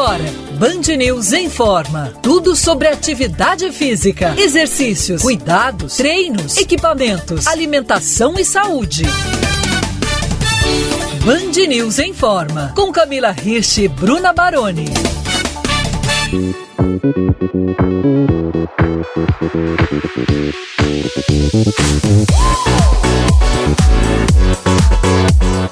agora, Band News informa. Tudo sobre atividade física, exercícios, cuidados, treinos, equipamentos, alimentação e saúde. Band News informa. Com Camila Hirsch e Bruna Baroni.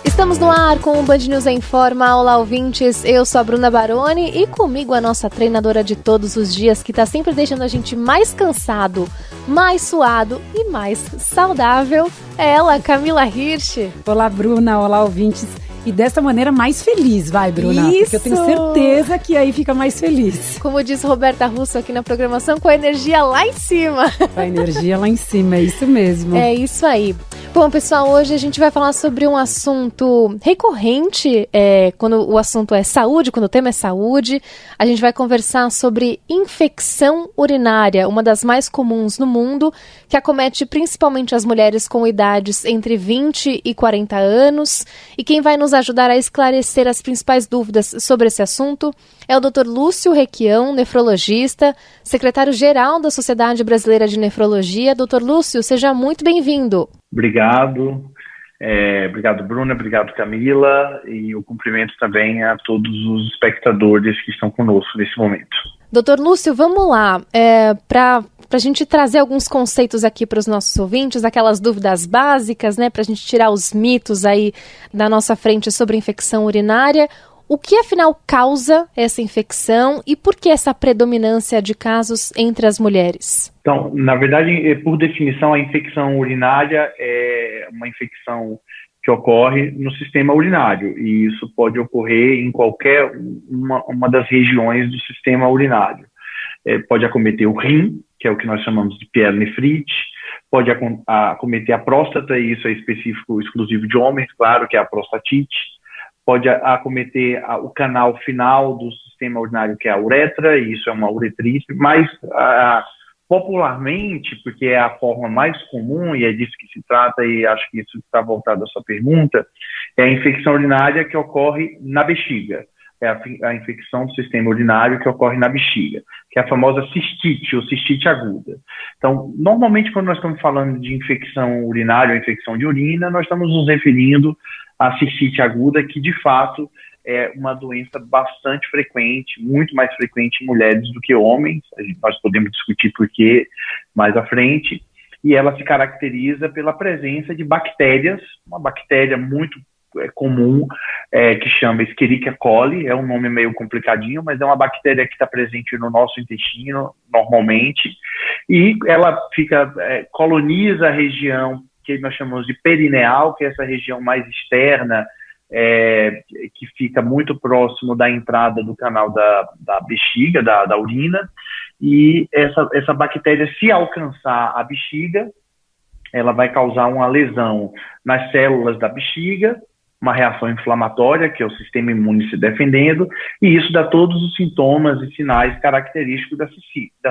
Estamos no ar com o Band News Informa. Olá, ouvintes, eu sou a Bruna Baroni e comigo a nossa treinadora de todos os dias, que está sempre deixando a gente mais cansado, mais suado e mais saudável, é ela, Camila Hirsch. Olá, Bruna, olá, ouvintes. E dessa maneira mais feliz, vai, Bruna? Isso! Porque eu tenho certeza que aí fica mais feliz. Como diz Roberta Russo aqui na programação, com a energia lá em cima. Com a energia lá em cima, é isso mesmo. É isso aí. Bom, pessoal, hoje a gente vai falar sobre um assunto recorrente, quando o assunto é saúde, quando o tema é saúde. A gente vai conversar sobre infecção urinária, uma das mais comuns no mundo, que acomete principalmente as mulheres com idades entre 20 e 40 anos. E quem vai nos ajudar a esclarecer as principais dúvidas sobre esse assunto é o Dr. Lúcio Requião, nefrologista, secretário-geral da Sociedade Brasileira de Nefrologia. Dr. Lúcio, seja muito bem-vindo. Obrigado. Obrigado, Bruna. Obrigado, Camila. E o cumprimento também a todos os espectadores que estão conosco nesse momento. Dr. Lúcio, vamos lá. Para a gente trazer alguns conceitos aqui para os nossos ouvintes, aquelas dúvidas básicas, né, para a gente tirar os mitos aí da nossa frente sobre infecção urinária. O que, afinal, causa essa infecção e por que essa predominância de casos entre as mulheres? Então, na verdade, por definição, a infecção urinária é uma infecção que ocorre no sistema urinário, e isso pode ocorrer em qualquer uma das regiões do sistema urinário. Pode acometer o rim, que é o que nós chamamos de pielonefrite, pode acometer a próstata, e isso é específico, exclusivo de homens, claro, que é a prostatite, pode acometer o canal final do sistema urinário, que é a uretra, e isso é uma uretrite, mas popularmente, porque é a forma mais comum, e é disso que se trata, e acho que isso está voltado à sua pergunta, é a infecção urinária que ocorre na bexiga. É a infecção do sistema urinário que ocorre na bexiga, que é a famosa cistite, ou cistite aguda. Então, normalmente, quando nós estamos falando de infecção urinária ou infecção de urina, nós estamos nos referindo à cistite aguda, que, de fato, é uma doença bastante frequente, muito mais frequente em mulheres do que homens. Nós podemos discutir por quê mais à frente. E ela se caracteriza pela presença de bactérias, uma bactéria muito comum, que chama Escherichia coli, é um nome meio complicadinho, mas é uma bactéria que está presente no nosso intestino, normalmente, e ela coloniza a região que nós chamamos de perineal, que é essa região mais externa, que fica muito próximo da entrada do canal da bexiga, da urina, e essa bactéria, se alcançar a bexiga, ela vai causar uma lesão nas células da bexiga, uma reação inflamatória, que é o sistema imune se defendendo, e isso dá todos os sintomas e sinais característicos da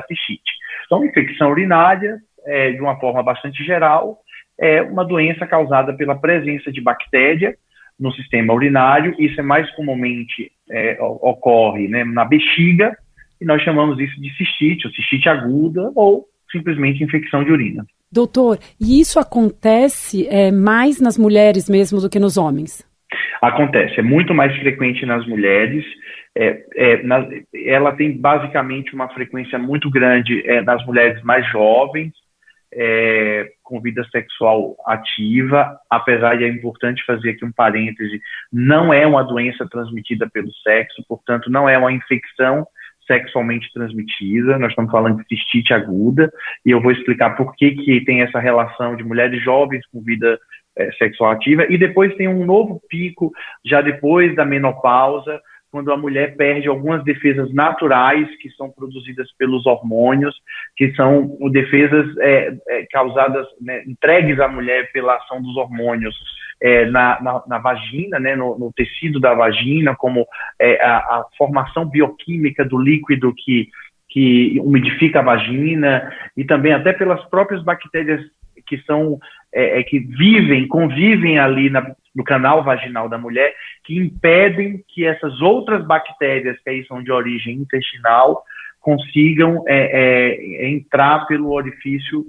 cistite. Então, infecção urinária, de uma forma bastante geral, é uma doença causada pela presença de bactéria no sistema urinário. Isso é mais comumente ocorre, né, na bexiga, e nós chamamos isso de cistite, ou cistite aguda, ou simplesmente infecção de urina. Doutor, e isso acontece mais nas mulheres mesmo do que nos homens? Acontece, é muito mais frequente nas mulheres. Ela tem basicamente uma frequência muito grande nas mulheres mais jovens, com vida sexual ativa, apesar de é importante fazer aqui um parêntese, não é uma doença transmitida pelo sexo, portanto não é uma infecção sexualmente transmitida, nós estamos falando de cistite aguda, e eu vou explicar por que tem essa relação de mulheres jovens com vida sexual ativa, e depois tem um novo pico, já depois da menopausa, quando a mulher perde algumas defesas naturais que são produzidas pelos hormônios, que são defesas causadas, né, entregues à mulher pela ação dos hormônios na vagina, né, no tecido da vagina, como a formação bioquímica do líquido que umidifica a vagina, e também até pelas próprias bactérias que convivem ali no canal vaginal da mulher, que impedem que essas outras bactérias que aí são de origem intestinal consigam entrar pelo orifício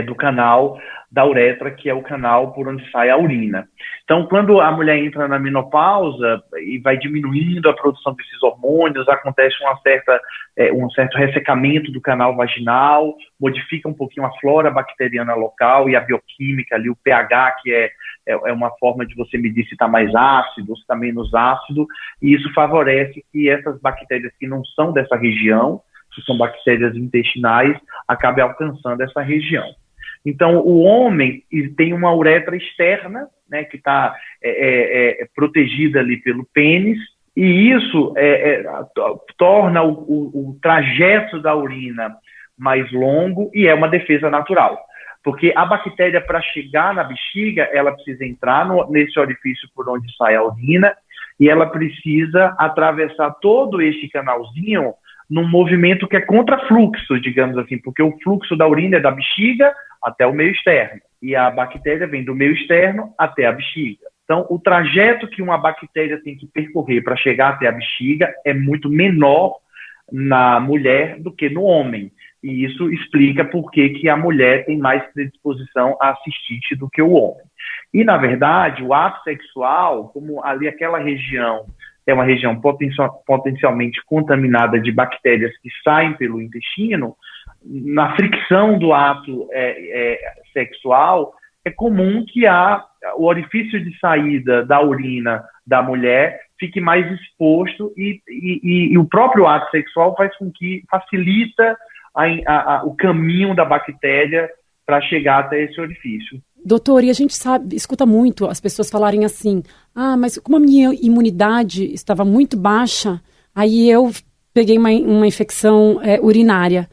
do canal da uretra, que é o canal por onde sai a urina. Então, quando a mulher entra na menopausa e vai diminuindo a produção desses hormônios, acontece um certo ressecamento do canal vaginal, modifica um pouquinho a flora bacteriana local e a bioquímica ali, o pH, que é uma forma de você medir se está mais ácido ou se está menos ácido, e isso favorece que essas bactérias que não são dessa região, que são bactérias intestinais, acabem alcançando essa região. Então, o homem tem uma uretra externa, né, que está protegida ali pelo pênis, e isso torna o trajeto da urina mais longo e é uma defesa natural. Porque a bactéria, para chegar na bexiga, ela precisa entrar nesse orifício por onde sai a urina e ela precisa atravessar todo este canalzinho num movimento que é contrafluxo, digamos assim, porque o fluxo da urina é da bexiga até o meio externo, e a bactéria vem do meio externo até a bexiga. Então, o trajeto que uma bactéria tem que percorrer para chegar até a bexiga é muito menor na mulher do que no homem. E isso explica por que a mulher tem mais predisposição a cistite do que o homem. E, na verdade, o ato sexual, como ali aquela região é uma região potencialmente contaminada de bactérias que saem pelo intestino, na fricção do ato sexual, é comum que o orifício de saída da urina da mulher fique mais exposto e o próprio ato sexual faz com que facilita o caminho da bactéria para chegar até esse orifício. Doutor, e a gente escuta muito as pessoas falarem assim, mas como a minha imunidade estava muito baixa, aí eu peguei uma infecção urinária.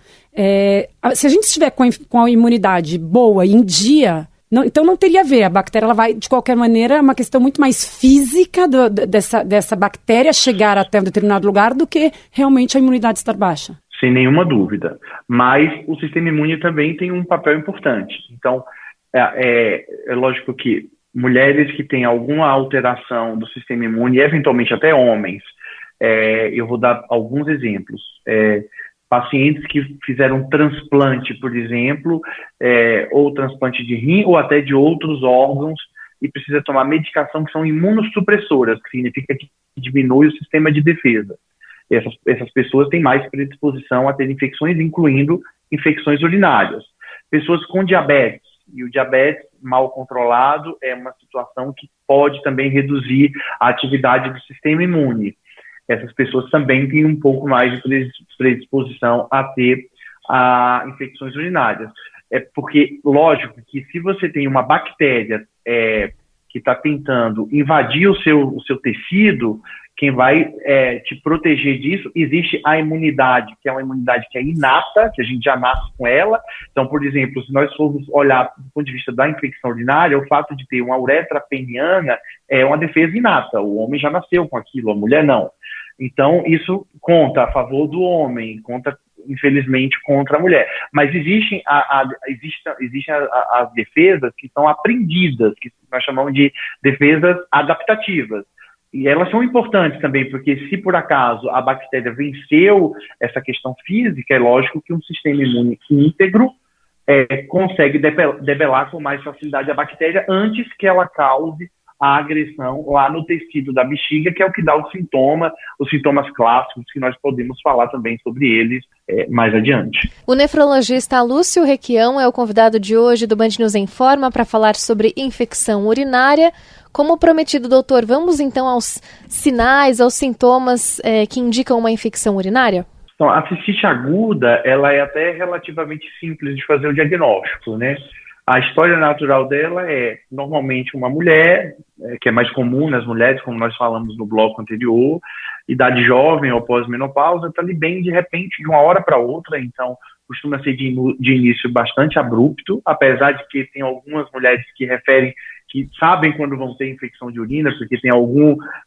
Se a gente estiver com a imunidade boa e em dia, então não teria a ver, a bactéria ela vai, de qualquer maneira, é uma questão muito mais física dessa bactéria chegar até um determinado lugar do que realmente a imunidade estar baixa. Sem nenhuma dúvida, mas o sistema imune também tem um papel importante. Então, é lógico que mulheres que têm alguma alteração do sistema imune, eventualmente até homens, eu vou dar alguns exemplos. Pacientes que fizeram transplante, por exemplo, ou transplante de rim, ou até de outros órgãos, e precisa tomar medicação que são imunossupressoras, que significa que diminui o sistema de defesa. Essas pessoas têm mais predisposição a ter infecções, incluindo infecções urinárias. Pessoas com diabetes, e o diabetes mal controlado é uma situação que pode também reduzir a atividade do sistema imune. Essas pessoas também têm um pouco mais de predisposição a ter infecções urinárias. Porque, lógico, que se você tem uma bactéria que está tentando invadir o seu tecido, quem vai te proteger disso, existe a imunidade, que é uma imunidade que é inata, que a gente já nasce com ela. Então, por exemplo, se nós formos olhar do ponto de vista da infecção urinária, o fato de ter uma uretra peniana é uma defesa inata. O homem já nasceu com aquilo, a mulher não. Então, isso conta a favor do homem, conta, infelizmente, contra a mulher. Mas existem as defesas que são aprendidas, que nós chamamos de defesas adaptativas. E elas são importantes também, porque se por acaso a bactéria venceu essa questão física, é lógico que um sistema imune íntegro consegue debelar com mais facilidade a bactéria antes que ela cause a agressão lá no tecido da bexiga, que é o que dá os sintomas clássicos, que nós podemos falar também sobre eles mais adiante. O nefrologista Lúcio Requião é o convidado de hoje do Band News Informa para falar sobre infecção urinária. Como prometido, doutor, vamos então aos sinais, aos sintomas que indicam uma infecção urinária? Então, a cistite aguda, ela é até relativamente simples de fazer o diagnóstico, né? A história natural dela é, normalmente, uma mulher, que é mais comum nas mulheres, como nós falamos no bloco anterior, idade jovem ou pós-menopausa, está ali bem, de repente, de uma hora para outra, então costuma ser de início bastante abrupto, apesar de que tem algumas mulheres que referem que sabem quando vão ter infecção de urina, porque tem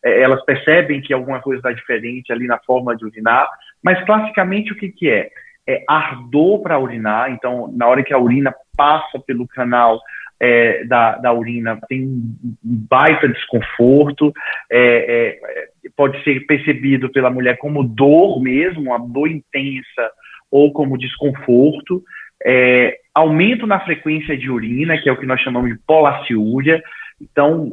elas percebem que alguma coisa está diferente ali na forma de urinar, mas classicamente o que é? ardor para urinar. Então, na hora que a urina passa pelo canal da urina, tem um baita desconforto, pode ser percebido pela mulher como dor mesmo, uma dor intensa, ou como desconforto, aumento na frequência de urina, que é o que nós chamamos de polaciúria. Então,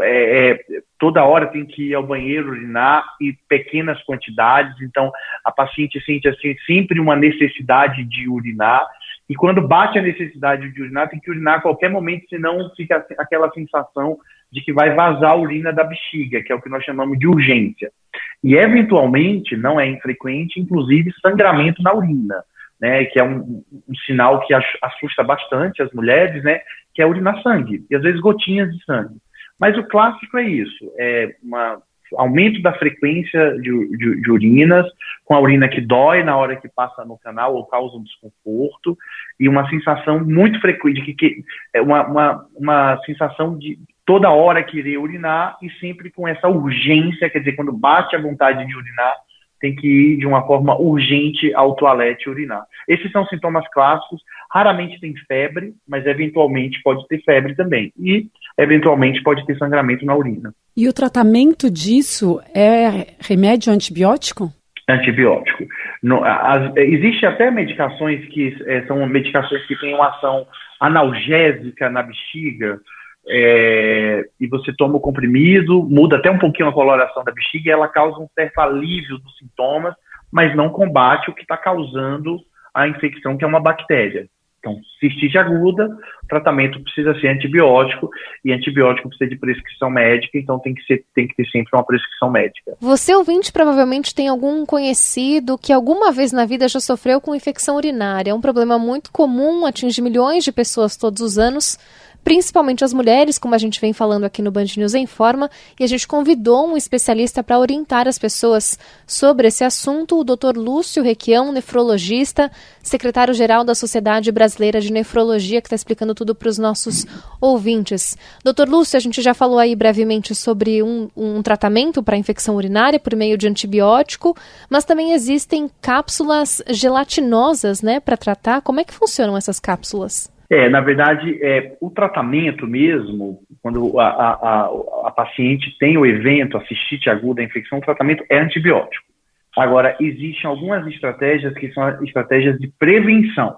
toda hora tem que ir ao banheiro urinar, e pequenas quantidades. Então, a paciente sente assim, sempre uma necessidade de urinar, e quando bate a necessidade de urinar, tem que urinar a qualquer momento, senão fica aquela sensação de que vai vazar a urina da bexiga, que é o que nós chamamos de urgência. E, eventualmente, não é infrequente, inclusive, sangramento na urina, né, que é um sinal que assusta bastante as mulheres, né, que é urinar sangue, e às vezes gotinhas de sangue. Mas o clássico é isso, aumento da frequência de urinas, com a urina que dói na hora que passa no canal ou causa um desconforto, e uma sensação muito frequente, uma sensação de toda hora querer urinar, e sempre com essa urgência, quer dizer, quando bate a vontade de urinar, tem que ir de uma forma urgente ao toalete urinar. Esses são sintomas clássicos. Raramente tem febre, mas eventualmente pode ter febre também. E, eventualmente, pode ter sangramento na urina. E o tratamento disso é remédio antibiótico? Antibiótico. Existe até medicações que são medicações que têm uma ação analgésica na bexiga, e você toma o comprimido, muda até um pouquinho a coloração da bexiga, e ela causa um certo alívio dos sintomas, mas não combate o que está causando a infecção, que é uma bactéria. Então, cistite aguda, o tratamento precisa ser antibiótico, e antibiótico precisa de prescrição médica, então tem que ter sempre uma prescrição médica. Você, ouvinte, provavelmente tem algum conhecido que alguma vez na vida já sofreu com infecção urinária. É um problema muito comum, atinge milhões de pessoas todos os anos, principalmente as mulheres, como a gente vem falando aqui no Band News Informa, e a gente convidou um especialista para orientar as pessoas sobre esse assunto, o Dr. Lúcio Requião, nefrologista, secretário-geral da Sociedade Brasileira de Nefrologia, que está explicando tudo para os nossos ouvintes. Dr. Lúcio, a gente já falou aí brevemente sobre um tratamento para infecção urinária por meio de antibiótico, mas também existem cápsulas gelatinosas, né, para tratar. Como é que funcionam essas cápsulas? Na verdade, o tratamento mesmo, quando a paciente tem o evento, a cistite aguda, a infecção, o tratamento é antibiótico. Agora, existem algumas estratégias que são estratégias de prevenção,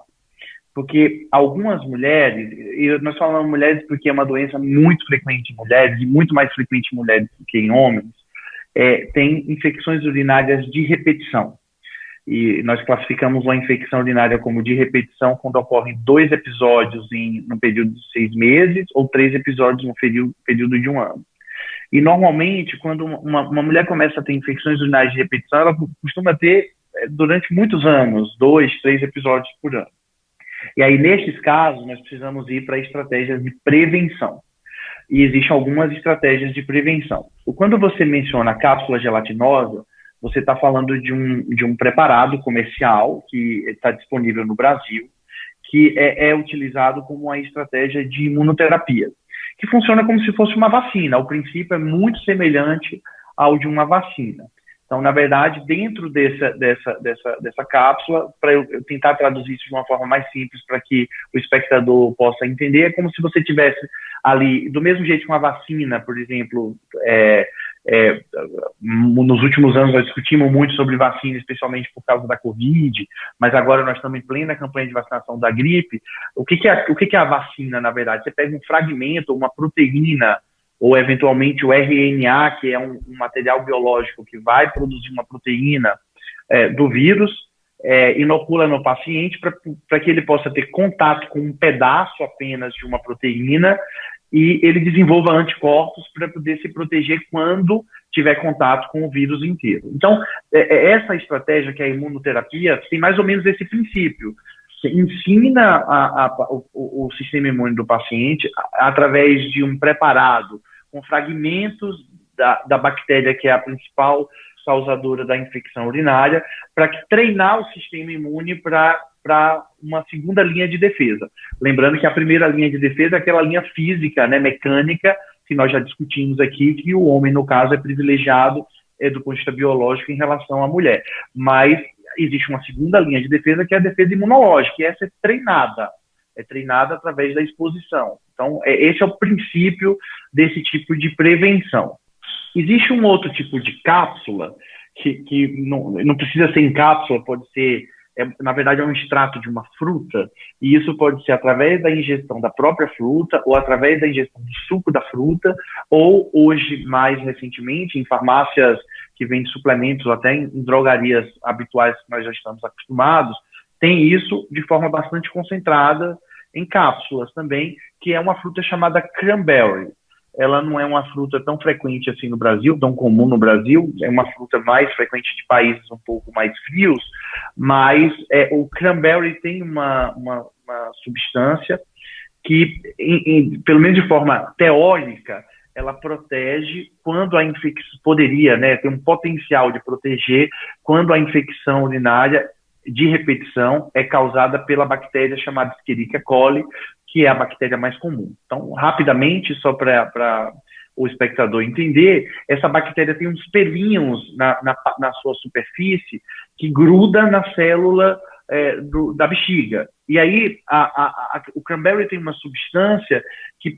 porque algumas mulheres, e nós falamos mulheres porque é uma doença muito frequente em mulheres, e muito mais frequente em mulheres do que em homens, tem infecções urinárias de repetição. E nós classificamos uma infecção urinária como de repetição quando ocorrem 2 episódios no período de 6 meses ou 3 episódios no período de 1 ano. E normalmente, quando uma mulher começa a ter infecções urinárias de repetição, ela costuma ter durante muitos anos, 2, 3 episódios por ano. E aí, nesses casos, nós precisamos ir para estratégias de prevenção. E existem algumas estratégias de prevenção. Quando você menciona a cápsula gelatinosa, você está falando de um preparado comercial que está disponível no Brasil, que é utilizado como uma estratégia de imunoterapia, que funciona como se fosse uma vacina. O princípio é muito semelhante ao de uma vacina. Então, na verdade, dentro dessa cápsula, para eu tentar traduzir isso de uma forma mais simples para que o espectador possa entender, é como se você tivesse ali, do mesmo jeito que uma vacina, por exemplo, nos últimos anos nós discutimos muito sobre vacina, especialmente por causa da Covid, mas agora nós estamos em plena campanha de vacinação da gripe. O que é a vacina, na verdade? Você pega um fragmento, uma proteína, ou eventualmente o RNA, que é um material biológico que vai produzir uma proteína do vírus, inocula no paciente para que ele possa ter contato com um pedaço apenas de uma proteína e ele desenvolva anticorpos para poder se proteger quando tiver contato com o vírus inteiro. Então, essa estratégia, que é a imunoterapia, tem mais ou menos esse princípio. Você ensina o sistema imune do paciente através de um preparado com fragmentos da bactéria, que é a principal causadora da infecção urinária, para treinar o sistema imune para uma segunda linha de defesa. Lembrando que a primeira linha de defesa é aquela linha física, né, mecânica, que nós já discutimos aqui, que o homem, no caso, é privilegiado do ponto de vista biológico em relação à mulher. Mas existe uma segunda linha de defesa, que é a defesa imunológica, e essa é treinada através da exposição. Então, esse é o princípio desse tipo de prevenção. Existe um outro tipo de cápsula, que não precisa ser em cápsula, pode ser, na verdade, é um extrato de uma fruta, e isso pode ser através da ingestão da própria fruta, ou através da ingestão do suco da fruta, ou hoje, mais recentemente, em farmácias que vendem suplementos, ou até em drogarias habituais que nós já estamos acostumados, tem isso de forma bastante concentrada em cápsulas também, que é uma fruta chamada cranberry. Ela não é uma fruta tão frequente assim no Brasil, tão comum no Brasil, é uma fruta mais frequente de países um pouco mais frios, mas o cranberry tem uma substância que, pelo menos de forma teórica, ela protege quando a infecção, poderia, né, ter um potencial de proteger quando a infecção urinária de repetição é causada pela bactéria chamada Escherichia coli, que é a bactéria mais comum. Então, rapidamente, só para o espectador entender, essa bactéria tem uns pelinhos na sua superfície que gruda na célula da bexiga. E aí, o cranberry tem uma substância que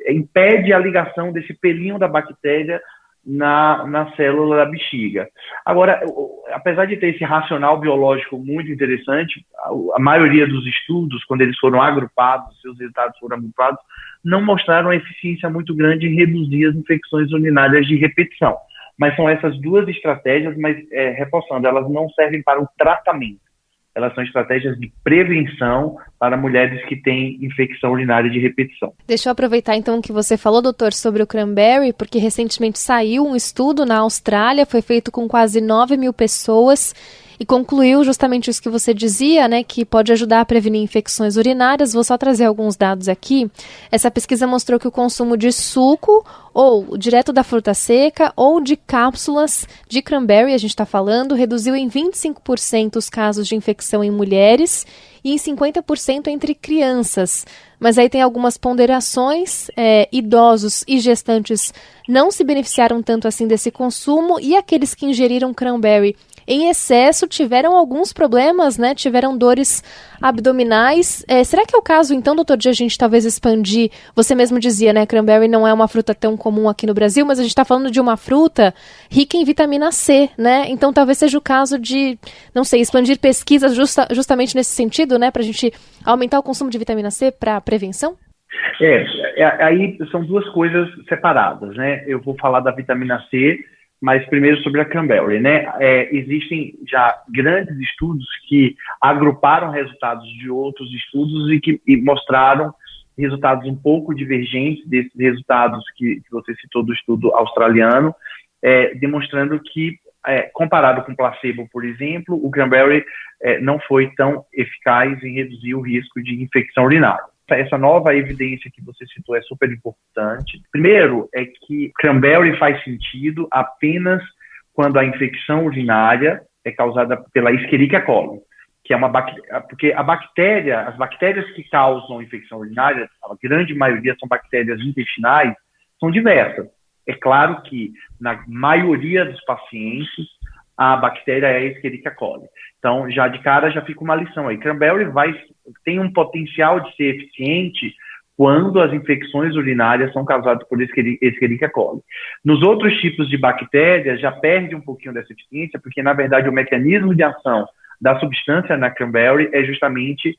impede a ligação desse pelinho da bactéria na célula da bexiga. Agora, apesar de ter esse racional biológico muito interessante, a maioria dos estudos, quando eles foram agrupados, seus resultados foram agrupados, não mostraram uma eficiência muito grande em reduzir as infecções urinárias de repetição. Mas são essas duas estratégias, mas reforçando, elas não servem para o tratamento. Elas são estratégias de prevenção para mulheres que têm infecção urinária de repetição. Deixa eu aproveitar então que você falou, doutor, sobre o cranberry, porque recentemente saiu um estudo na Austrália, foi feito com quase 9.000 pessoas e concluiu justamente isso que você dizia, né, que pode ajudar a prevenir infecções urinárias. Vou só trazer alguns dados aqui. Essa pesquisa mostrou que o consumo de suco, ou direto da fruta seca, ou de cápsulas de cranberry, a gente está falando, reduziu em 25% os casos de infecção em mulheres e em 50% entre crianças. Mas aí tem algumas ponderações, idosos e gestantes não se beneficiaram tanto assim desse consumo, e aqueles que ingeriram cranberry em excesso tiveram alguns problemas, né? Tiveram dores abdominais. Será que é o caso, então, doutor, de a gente talvez expandir? Você mesmo dizia, né? Cranberry não é uma fruta tão comum aqui no Brasil, mas a gente está falando de uma fruta rica em vitamina C, né? Então talvez seja o caso de, não sei, expandir pesquisas justamente nesse sentido, né? Para a gente aumentar o consumo de vitamina C para prevenção? Aí são duas coisas separadas, né? Eu vou falar da vitamina C, mas primeiro sobre a cranberry, né? Existem já grandes estudos que agruparam resultados de outros estudos e mostraram resultados um pouco divergentes desses resultados que você citou do estudo australiano, demonstrando que, comparado com placebo, por exemplo, o cranberry não foi tão eficaz em reduzir o risco de infecção urinária. Essa nova evidência que você citou é super importante. Primeiro, é que cranberry faz sentido apenas quando a infecção urinária é causada pela Escherichia coli, que é uma bactéria, porque as bactérias que causam infecção urinária, a grande maioria são bactérias intestinais, são diversas. É claro que na maioria dos pacientes a bactéria é a Escherichia coli. Então, já de cara, já fica uma lição aí. Cranberry tem um potencial de ser eficiente quando as infecções urinárias são causadas por Escherichia coli. Nos outros tipos de bactérias, já perde um pouquinho dessa eficiência, porque, na verdade, o mecanismo de ação da substância na cranberry é justamente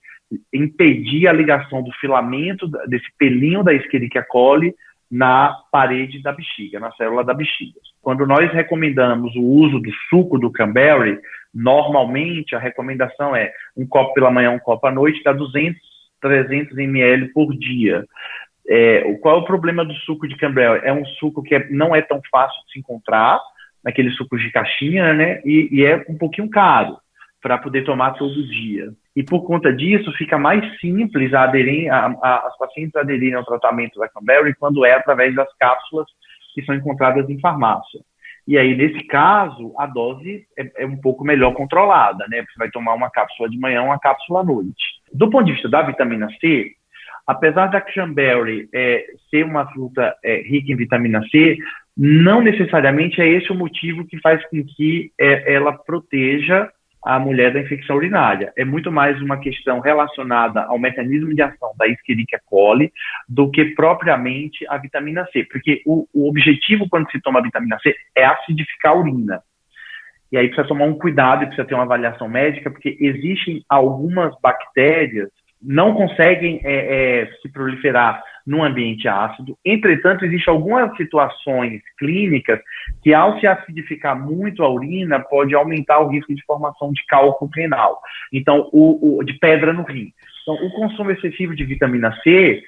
impedir a ligação do filamento, desse pelinho da Escherichia coli, na parede da bexiga, na célula da bexiga. Quando nós recomendamos o uso do suco do cranberry, normalmente a recomendação é um copo pela manhã, um copo à noite, dá 300 ml por dia. Qual é o problema do suco de cranberry? É um suco que não é tão fácil de se encontrar, naqueles sucos de caixinha, né? E é um pouquinho caro para poder tomar todo dia. E por conta disso, fica mais simples as pacientes aderirem ao tratamento da cranberry quando é através das cápsulas que são encontradas em farmácia. E aí, nesse caso, a dose é um pouco melhor controlada, né? Você vai tomar uma cápsula de manhã, uma cápsula à noite. Do ponto de vista da vitamina C, apesar da cranberry ser uma fruta rica em vitamina C, não necessariamente é esse o motivo que faz com que ela proteja a mulher da infecção urinária. É muito mais uma questão relacionada ao mecanismo de ação da Escherichia coli do que propriamente a vitamina C, porque o objetivo quando se toma a vitamina C é acidificar a urina. E aí precisa tomar um cuidado e precisa ter uma avaliação médica, porque existem algumas bactérias que não conseguem se proliferar num ambiente ácido. Entretanto, existem algumas situações clínicas que, ao se acidificar muito a urina, pode aumentar o risco de formação de cálculo renal. Então, de pedra no rim. Então, o consumo excessivo de vitamina C,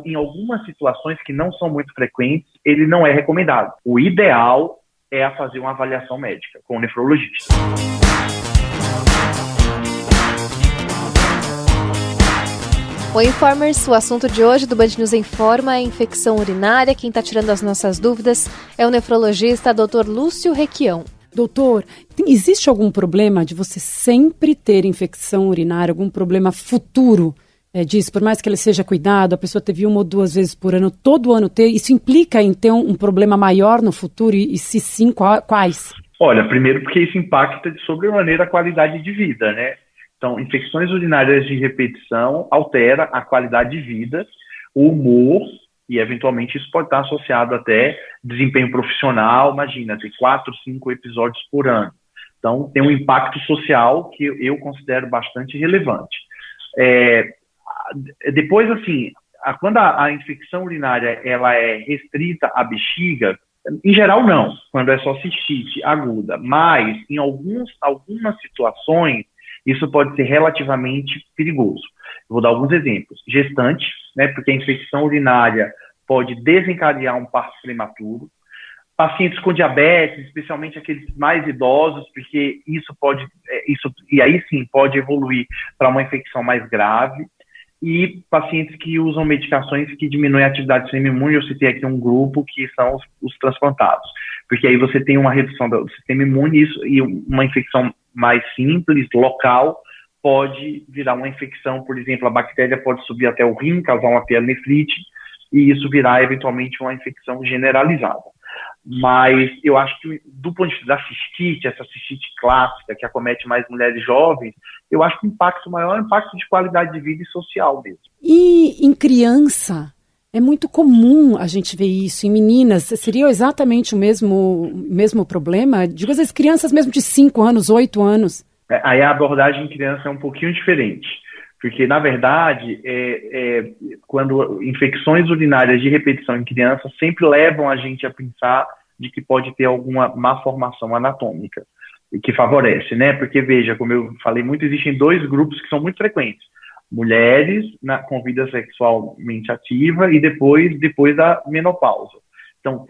em algumas situações que não são muito frequentes, ele não é recomendado. O ideal é a fazer uma avaliação médica com o nefrologista. O Informers, o assunto de hoje do Band News Informa é infecção urinária. Quem está tirando as nossas dúvidas é o nefrologista Dr. Lúcio Requião. Doutor, existe algum problema de você sempre ter infecção urinária, algum problema futuro disso? Por mais que ele seja cuidado, a pessoa teve 1 ou 2 vezes por ano, todo ano ter, isso implica em ter um problema maior no futuro? E se sim, quais? Olha, primeiro porque isso impacta de sobremaneira a qualidade de vida, né? Então, infecções urinárias de repetição altera a qualidade de vida, o humor, e eventualmente isso pode estar associado até desempenho profissional. Imagina, ter 4, 5 episódios por ano. Então, tem um impacto social que eu considero bastante relevante. Depois, assim, quando a infecção urinária ela é restrita à bexiga, em geral não, quando é só cistite aguda, mas em algumas situações isso pode ser relativamente perigoso. Eu vou dar alguns exemplos. Gestante, né, porque a infecção urinária pode desencadear um parto prematuro. Pacientes com diabetes, especialmente aqueles mais idosos, porque e aí sim pode evoluir para uma infecção mais grave. E pacientes que usam medicações que diminuem a atividade do sistema imune. Eu citei aqui um grupo que são os transplantados, porque aí você tem uma redução do sistema imune e uma infecção mais simples, local, pode virar uma infecção. Por exemplo, a bactéria pode subir até o rim, causar uma pielonefrite, e isso virar eventualmente uma infecção generalizada. Mas eu acho que do ponto de vista da cistite, essa cistite clássica que acomete mais mulheres jovens, eu acho que o impacto maior é o impacto de qualidade de vida e social mesmo. E em criança, é muito comum a gente ver isso. Em meninas, seria exatamente o mesmo problema? Digo, às vezes crianças mesmo de 5 anos, 8 anos. Aí a abordagem em criança é um pouquinho diferente. Porque, na verdade, quando infecções urinárias de repetição em criança sempre levam a gente a pensar de que pode ter alguma má formação anatômica, que favorece, né? Porque, veja, como eu falei muito, existem 2 grupos que são muito frequentes. Mulheres com vida sexualmente ativa e depois da menopausa. Então,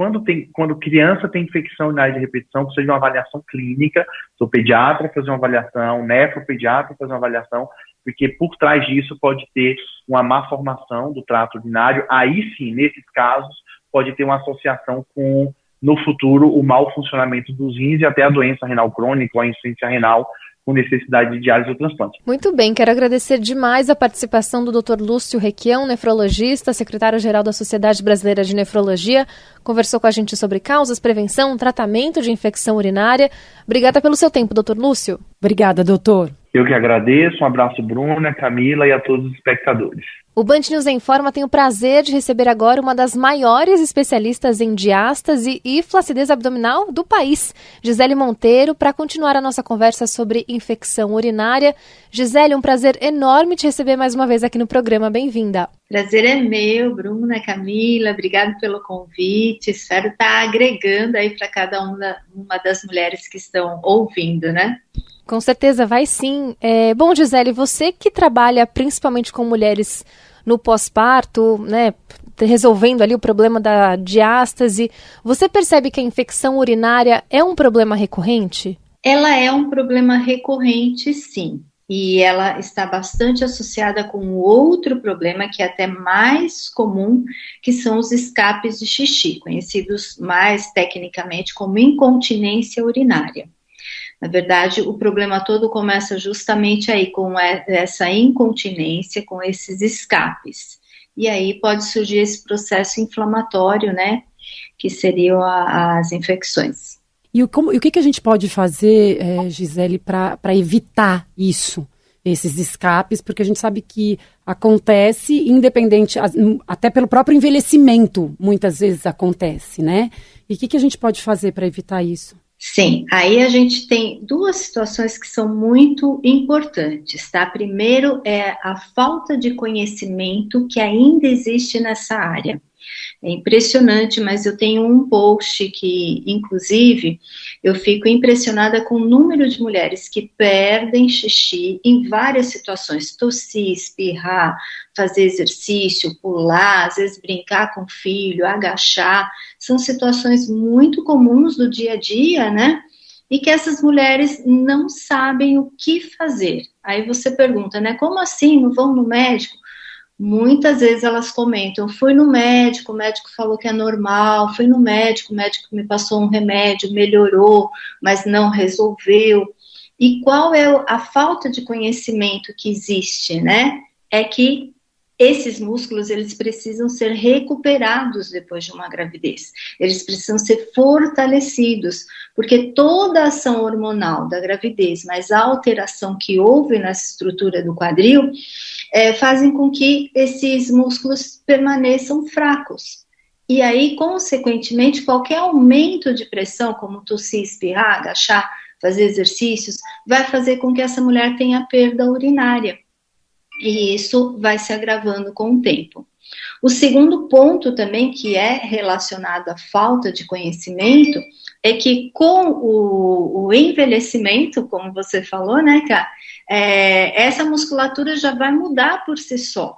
quando criança tem infecção urinária de repetição, precisa de uma avaliação clínica, sou pediatra, fazer uma avaliação, nefropediatra, fazer uma avaliação, porque por trás disso pode ter uma má formação do trato urinário. Aí sim, nesses casos, pode ter uma associação com, no futuro, o mau funcionamento dos rins e até a doença renal crônica ou a insuficiência renal com necessidade de diálise ou transplante. Muito bem, quero agradecer demais a participação do Dr. Lúcio Requião, nefrologista, secretário-geral da Sociedade Brasileira de Nefrologia. Conversou com a gente sobre causas, prevenção, tratamento de infecção urinária. Obrigada pelo seu tempo, Dr. Lúcio. Obrigada, doutor. Eu que agradeço. Um abraço, Bruna, Camila e a todos os espectadores. O Band News Informa tem o prazer de receber agora uma das maiores especialistas em diástase e flacidez abdominal do país, Gisele Monteiro, para continuar a nossa conversa sobre infecção urinária. Gisele, um prazer enorme te receber mais uma vez aqui no programa. Bem-vinda. Prazer é meu, Bruna, Camila, obrigado pelo convite. Espero estar agregando aí para cada uma das mulheres que estão ouvindo, né? Com certeza, vai sim. Bom, Gisele, você que trabalha principalmente com mulheres no pós-parto, né, resolvendo ali o problema da diástase, você percebe que a infecção urinária é um problema recorrente? Ela é um problema recorrente, sim. E ela está bastante associada com outro problema que é até mais comum, que são os escapes de xixi, conhecidos mais tecnicamente como incontinência urinária. Na verdade, o problema todo começa justamente aí com essa incontinência, com esses escapes. E aí pode surgir esse processo inflamatório, né, que seriam as infecções. E o que a gente pode fazer, Gisele, para evitar isso, esses escapes? Porque a gente sabe que acontece independente, até pelo próprio envelhecimento, muitas vezes acontece, né? E o que a gente pode fazer para evitar isso? Sim, aí a gente tem duas situações que são muito importantes, tá? Primeiro é a falta de conhecimento que ainda existe nessa área. É impressionante, mas eu tenho um post que, inclusive, eu fico impressionada com o número de mulheres que perdem xixi em várias situações, tossir, espirrar, fazer exercício, pular, às vezes brincar com o filho, agachar, são situações muito comuns do dia a dia, né? E que essas mulheres não sabem o que fazer. Aí você pergunta, né, como assim, não vão no médico? Muitas vezes elas comentam, fui no médico, o médico falou que é normal, fui no médico, o médico me passou um remédio, melhorou, mas não resolveu. E qual é a falta de conhecimento que existe, né? É que esses músculos, eles precisam ser recuperados depois de uma gravidez. Eles precisam ser fortalecidos, porque toda a ação hormonal da gravidez, mas a alteração que houve nessa estrutura do quadril, fazem com que esses músculos permaneçam fracos. E aí, consequentemente, qualquer aumento de pressão, como tossir, espirrar, agachar, fazer exercícios, vai fazer com que essa mulher tenha perda urinária. E isso vai se agravando com o tempo. O segundo ponto também, que é relacionado à falta de conhecimento, é que com o envelhecimento, como você falou, né, Ká, essa musculatura já vai mudar por si só,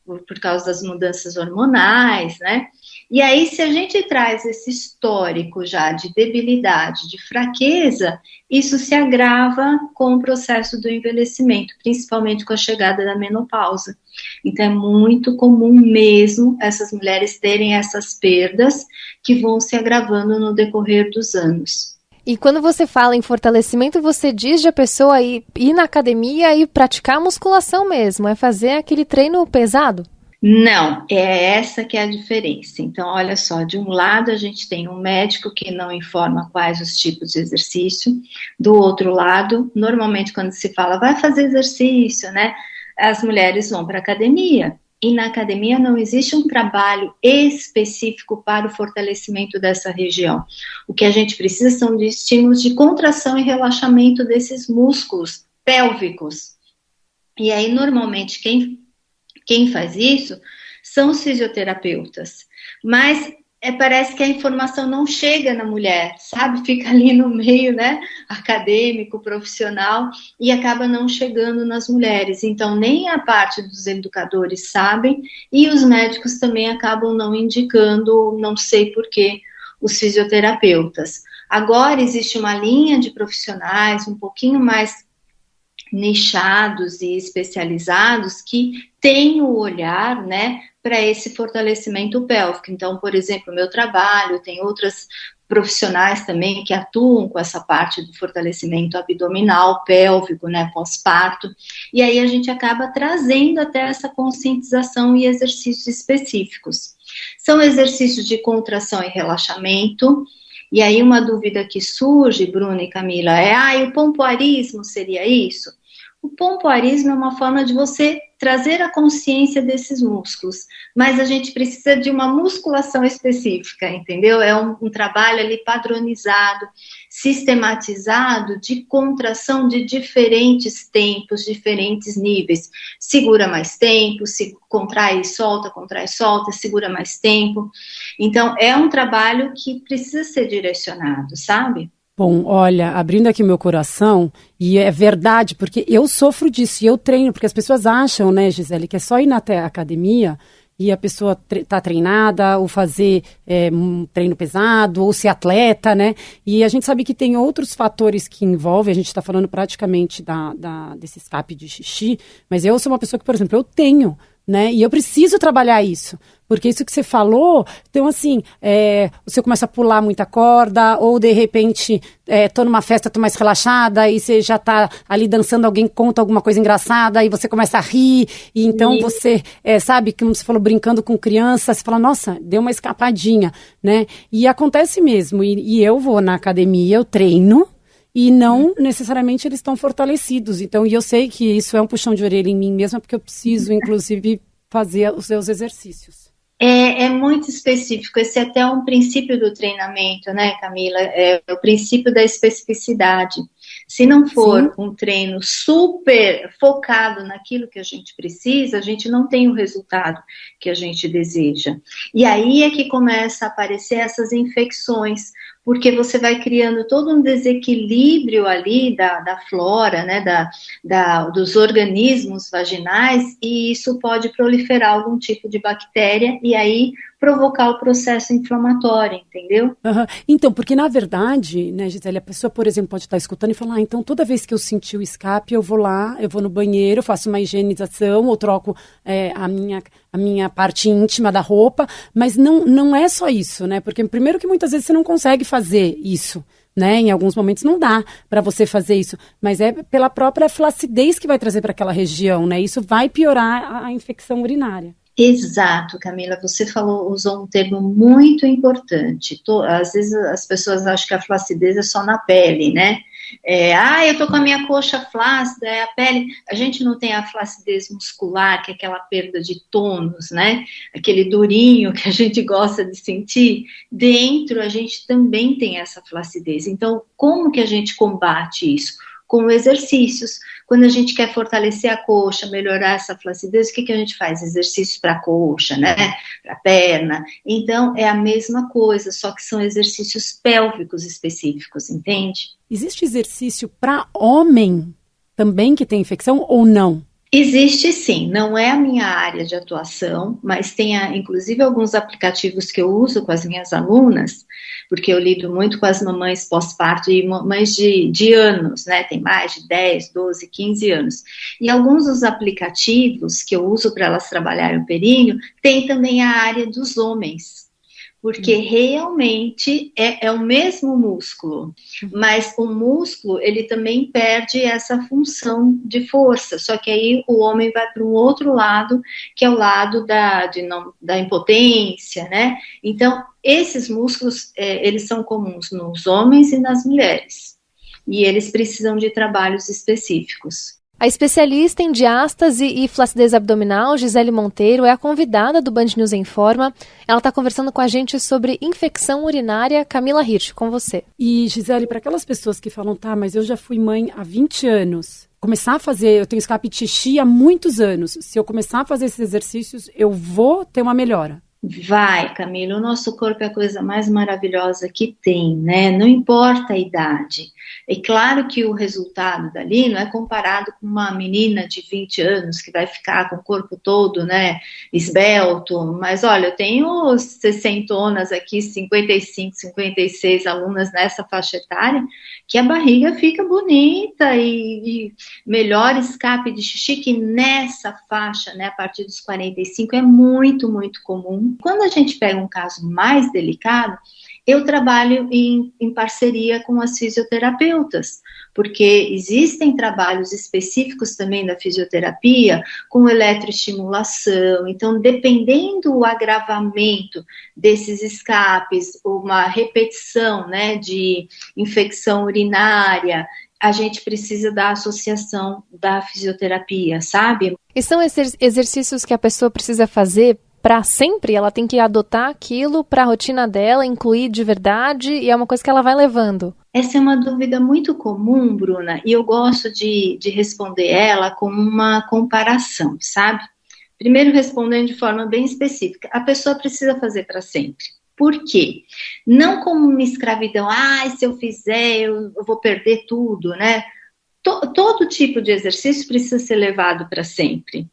por causa das mudanças hormonais, né? E aí, se a gente traz esse histórico já de debilidade, de fraqueza, isso se agrava com o processo do envelhecimento, principalmente com a chegada da menopausa. Então, é muito comum mesmo essas mulheres terem essas perdas que vão se agravando no decorrer dos anos. E quando você fala em fortalecimento, você diz de a pessoa ir na academia e praticar musculação mesmo, é fazer aquele treino pesado? Não, é essa que é a diferença. Então, olha só, de um lado a gente tem um médico que não informa quais os tipos de exercício, do outro lado, normalmente quando se fala, vai fazer exercício, né, as mulheres vão para a academia, e na academia não existe um trabalho específico para o fortalecimento dessa região. O que a gente precisa são de estímulos de contração e relaxamento desses músculos pélvicos. E aí, normalmente, quem faz isso são os fisioterapeutas, mas parece que a informação não chega na mulher, sabe? Fica ali no meio, né, acadêmico, profissional, e acaba não chegando nas mulheres. Então, nem a parte dos educadores sabem, e os médicos também acabam não indicando, não sei porquê, os fisioterapeutas. Agora existe uma linha de profissionais um pouquinho mais nichados e especializados que têm o olhar, né, para esse fortalecimento pélvico. Então, por exemplo, o meu trabalho, tem outras profissionais também que atuam com essa parte do fortalecimento abdominal, pélvico, né, pós-parto, e aí a gente acaba trazendo até essa conscientização e exercícios específicos. São exercícios de contração e relaxamento. E aí uma dúvida que surge, Bruna e Camila, e o pompoarismo seria isso? O pompoarismo é uma forma de você trazer a consciência desses músculos, mas a gente precisa de uma musculação específica, entendeu? É um trabalho ali padronizado, sistematizado de contração de diferentes tempos, diferentes níveis. Segura mais tempo, contrai e solta, segura mais tempo. Então, é um trabalho que precisa ser direcionado, sabe? Bom, olha, abrindo aqui meu coração, e é verdade, porque eu sofro disso, e eu treino, porque as pessoas acham, né, Gisele, que é só ir na academia e a pessoa tá treinada, ou fazer um treino pesado, ou ser atleta, né, e a gente sabe que tem outros fatores que envolvem, a gente está falando praticamente desse escape de xixi, mas eu sou uma pessoa que, por exemplo, eu tenho né? E eu preciso trabalhar isso, porque isso que você falou, então assim, você começa a pular muita corda, ou de repente, tô numa festa, tô mais relaxada, e você já tá ali dançando, alguém conta alguma coisa engraçada, e você começa a rir, e então você, sabe, como você falou, brincando com criança, você fala, nossa, deu uma escapadinha, né? E acontece mesmo, e eu vou na academia, eu treino, e não necessariamente eles estão fortalecidos. Então, e eu sei que isso é um puxão de orelha em mim mesma, porque eu preciso, inclusive, fazer os seus exercícios. É muito específico. Esse é até um princípio do treinamento, né, Camila? É o princípio da especificidade. Se não for um treino super focado naquilo que a gente precisa, a gente não tem o resultado que a gente deseja. E aí é que começa a aparecer essas infecções, porque você vai criando todo um desequilíbrio ali da flora, né, dos organismos vaginais, e isso pode proliferar algum tipo de bactéria e aí provocar o processo inflamatório, entendeu? Uhum. Então, porque na verdade, né, Gisele, a pessoa, por exemplo, pode estar escutando e falar, então toda vez que eu sentir o escape, eu vou lá, eu vou no banheiro, faço uma higienização, ou troco a minha parte íntima da roupa, mas não é só isso, né? Porque primeiro que muitas vezes você não consegue fazer isso, né? Em alguns momentos não dá para você fazer isso, mas é pela própria flacidez que vai trazer para aquela região, né? Isso vai piorar a infecção urinária. Exato, Camila, você usou um termo muito importante. Às vezes as pessoas acham que a flacidez é só na pele, né? Eu tô com a minha coxa flácida, é a pele. A gente não tem a flacidez muscular, que é aquela perda de tônus, né? Aquele durinho que a gente gosta de sentir. Dentro a gente também tem essa flacidez. Então, como que a gente combate isso? Com exercícios. Quando a gente quer fortalecer a coxa, melhorar essa flacidez, o que a gente faz? Exercícios para a coxa, né? Para a perna. Então, é a mesma coisa, só que são exercícios pélvicos específicos, entende? Existe exercício para homem também que tem infecção ou não? Existe sim, não é a minha área de atuação, mas tem inclusive alguns aplicativos que eu uso com as minhas alunas, porque eu lido muito com as mamães pós-parto e mamães de anos, né, tem mais de 10, 12, 15 anos. E alguns dos aplicativos que eu uso para elas trabalharem o períneo, tem também a área dos homens. Porque realmente é o mesmo músculo, mas o músculo, ele também perde essa função de força, só que aí o homem vai para um outro lado, que é o lado da impotência, né? Então, esses músculos, eles são comuns nos homens e nas mulheres, e eles precisam de trabalhos específicos. A especialista em diástase e flacidez abdominal, Gisele Monteiro, é a convidada do Band News em Forma. Ela está conversando com a gente sobre infecção urinária. Camila Hirsch, com você. E, Gisele, para aquelas pessoas que falam, mas eu já fui mãe há 20 anos, começar a fazer, eu tenho escape de xixi há muitos anos, se eu começar a fazer esses exercícios, eu vou ter uma melhora. Vai, Camila, o nosso corpo é a coisa mais maravilhosa que tem, né? Não importa a idade. É claro que o resultado dali não é comparado com uma menina de 20 anos que vai ficar com o corpo todo, né, esbelto, mas olha, eu tenho 60onas aqui, 55, 56 alunas nessa faixa etária, que a barriga fica bonita e melhor escape de xixi, que nessa faixa, né, a partir dos 45 é muito, muito comum. Quando a gente pega um caso mais delicado, eu trabalho em parceria com as fisioterapeutas, porque existem trabalhos específicos também da fisioterapia com eletroestimulação. Então, dependendo do agravamento desses escapes, uma repetição, né, de infecção urinária, a gente precisa da associação da fisioterapia, sabe? E são exercícios que a pessoa precisa fazer para sempre? Ela tem que adotar aquilo para a rotina dela, incluir de verdade, e é uma coisa que ela vai levando? Essa é uma dúvida muito comum, Bruna, e eu gosto de responder ela com uma comparação, sabe? Primeiro, respondendo de forma bem específica, a pessoa precisa fazer para sempre. Por quê? Não como uma escravidão, se eu fizer, eu vou perder tudo, né? Todo tipo de exercício precisa ser levado para sempre.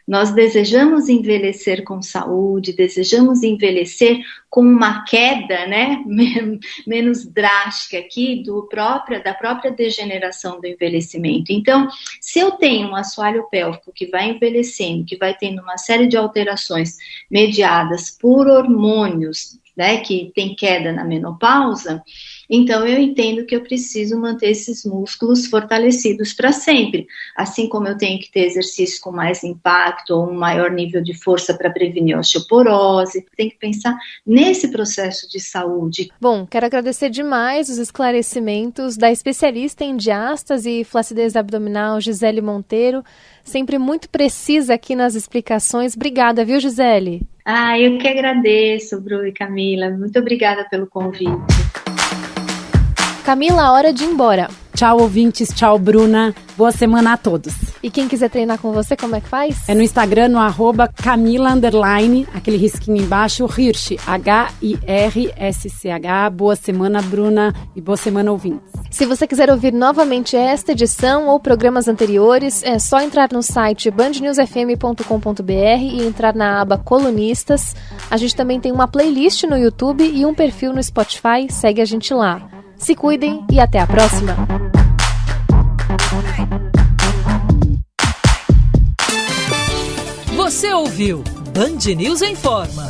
Nós desejamos envelhecer com saúde, desejamos envelhecer com uma queda, né, menos drástica aqui da própria degeneração do envelhecimento. Então, se eu tenho um assoalho pélvico que vai envelhecendo, que vai tendo uma série de alterações mediadas por hormônios, né, que tem queda na menopausa, então eu entendo que eu preciso manter esses músculos fortalecidos para sempre, assim como eu tenho que ter exercício com mais impacto ou um maior nível de força para prevenir osteoporose. Tem que pensar nesse processo de saúde. Bom, quero agradecer demais os esclarecimentos da especialista em diástase e flacidez abdominal, Gisele Monteiro, sempre muito precisa aqui nas explicações. Obrigada, viu, Gisele? Eu que agradeço, Bru e Camila. Muito obrigada pelo convite. Camila, hora de ir embora. Tchau, ouvintes. Tchau, Bruna. Boa semana a todos. E quem quiser treinar com você, como é que faz? É no Instagram, no @Camila_, aquele risquinho embaixo, Hirsch, HIRSCH. Boa semana, Bruna, e boa semana, ouvintes. Se você quiser ouvir novamente esta edição ou programas anteriores, é só entrar no site bandnewsfm.com.br e entrar na aba Colunistas. A gente também tem uma playlist no YouTube e um perfil no Spotify. Segue a gente lá. Se cuidem e até a próxima! Você ouviu Band News Informa.